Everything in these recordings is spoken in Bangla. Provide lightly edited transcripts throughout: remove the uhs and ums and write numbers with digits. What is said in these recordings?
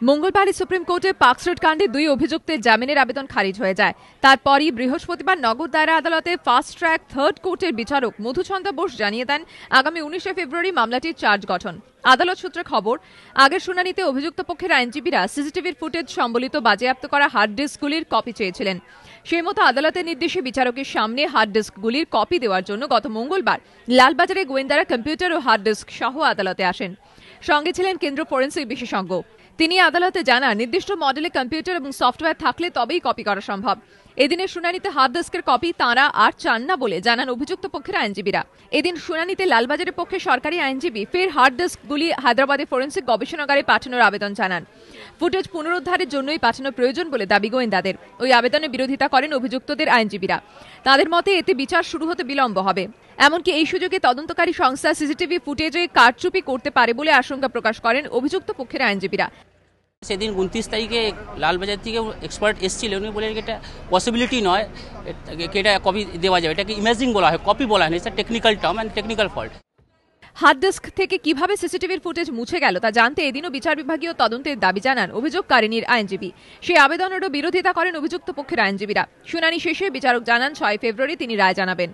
মঙ্গলবার সুপ্রিম কোর্টে পার্কস্ট্রিট কাণ্ডে দুই অভিযুক্তের জামিনের আবেদন খারিজ হয়ে যায়। তারপরই বৃহস্পতিবার নগর দায়রা আদালতে ফাস্ট ট্র্যাক থার্ড কোর্টের বিচারক মধুচন্দ্র বোস জানিয়ে দেন আগামী 19শে ফেব্রুয়ারি মামলাটির চার্জ গঠন। আদালত সূত্রে খবর, আগের শুনানিতে অভিযুক্ত পক্ষের আইনজীবীরা সিসিটিভির ফুটেজ সম্বলিত বাজেয়াপ্ত করা হার্ড ডিস্কগুলির কপি চেয়েছিলেন। সেই মতো আদালতের নির্দেশে বিচারকের সামনে হার্ড ডিস্কগুলির কপি দেওয়ার জন্য গত মঙ্গলবার লালবাজারে গোয়েন্দারা কম্পিউটার ও হার্ড ডিস্ক সহ আদালতে আসেন। সঙ্গে ছিলেন কেন্দ্র ফরেন্সিক বিশেষজ্ঞ। তিনি আদালতে জানান, নির্দিষ্ট মডেলে কম্পিউটার এবং সফটওয়্যার থাকলে তবেই কপি করা সম্ভব। এদিনের শুনানিতে হার্ড ডিস্কের কপি তাঁরা আর চান না বলে জানান অভিযুক্ত পক্ষের আইনজীবীরা। এদিন শুনানিতে লালবাজারের পক্ষে সরকারি আইনজীবী ফের হার্ড ডিস্কগুলি হায়দ্রাবাদে ফরেন্সিক গবেষণাগারে পাঠানোর আবেদন জানান। ফুটেজ পুনরুদ্ধারের জন্যই পাঠানো প্রয়োজন বলে দাবি গোয়েন্দাদের। ওই আবেদনের বিরোধিতা করেন অভিযুক্তদের আইনজীবীরা। তাদের মতে এতে বিচার শুরু হতে বিলম্ব হবে। এমনকি এই সুযোগে তদন্তকারী সংস্থা সিসিটিভি ফুটেজে কারচুপি করতে পারে বলে আশঙ্কা প্রকাশ করেন অভিযুক্ত পক্ষের আইনজীবীরা। সেদিন 29 তারিখে লালবাজার থেকে এক্সপার্ট এসেছিলেন, উনি বলেন এটা পসিবিলিটি নয়, এটা কপি দেওয়া যাবে, এটাকে ইমেজিং বলা হয়, কপি বলা হয় না, এটা technical term and technical fault. Hard disk থেকে কিভাবে সিসিটিভির ফুটেজ মুছে গেল তা জানতে এদিনও বিচার বিভাগীয় তদন্তের দাবি জানান অভিযোগকারিনীর আইনজীবী। সেই আবেদনেরও বিরোধিতা করেন অভিযুক্ত পক্ষের আইনজীবীরা। শুনানি শেষে বিচারক জানান 6 ফেব্রুয়ারি তিনি রায় জানাবেন।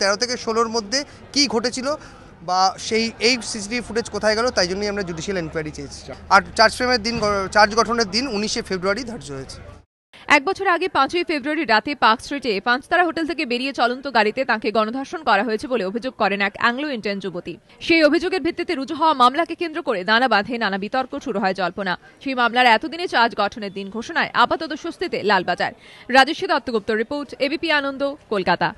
13 থেকে 16-র মধ্যে কি ঘটেছিল বা এই সিসিটিভি ফুটেজ কোথায় গেল, তাই জন্যই আমরা জুডিশিয়াল এনকোয়ারি চেয়েছি। আর চার্জ গঠনের দিন 19শে ফেব্রুয়ারি ধার্য হয়েছে। এক বছর আগে 5ই ফেব্রুয়ারি রাতে পার্ক স্ট্রিটে 5 তারা হোটেল থেকে বেরিয়ে চলন্ত গাড়িতে তাঁকে গণধর্ষণ করা হয়েছে বলে অভিযোগ করেন এক অ্যাংলো ইন্ডিয়ান যুবতী। সেই অভিযোগের ভিত্তিতে রুজু হওয়া মামলাকে কেন্দ্র করে নানা বাঁধে নানা বিতর্ক শুরু হয় জল্পনা। সেই মামলার এতদিনে চার্জ গঠনের দিন ঘোষণায় আপাতত স্বস্তিতে লালবাজার। রাজস্বী দত্তগুপ্ত রিপোর্ট, এবিপি আনন্দ, কলকাতা।